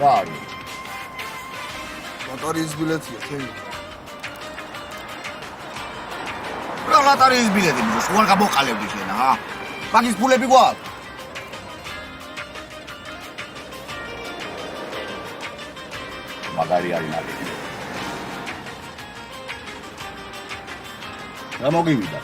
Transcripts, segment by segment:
რა არის? ლოტარიის ბილეთია, ჩემი. რა ლოტარიის ბილეთი მის უარ გამოყალებდი შენ რა? მაგის ფულები გვაქვს? მაგარი არის ნაკეთი. რა მოგივიდა?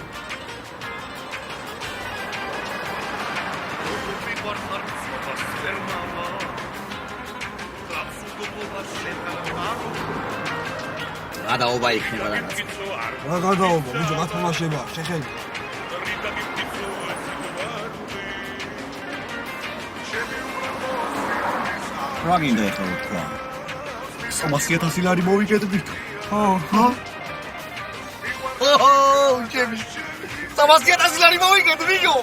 რა დაობა იქნება რაღაც. რა გადაობა, ბიჭო, გათამაშება, შეხელი. რა გინდა ახლა თქვა? 300,000 ლარი მოვიგებდით. ჰა? ჩემი 300,000 ლარი მოვიგეთ, ბიჭო.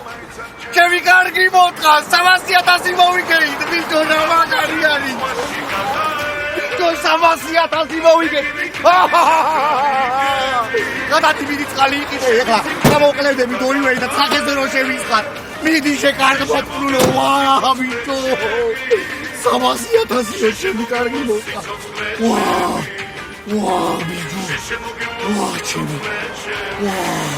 ჩემი კარგი მოთხა, 300,000 მოვიგეთ, ბიჭო, რა მაგარი არის. ბიჭო, 300,000 მოვიგეთ. გადადი მიდი წყალი იყიდე ეხლა. გამოვკლევდები ორივე და ცახეზე რო შევისხარ. მიდი შეკარგოთ პლულო, ვა, ბიჭო. 300,000 ჩემი კარგი მოთხა. ვა, ბიჭო. ვა, ჩემი. ვა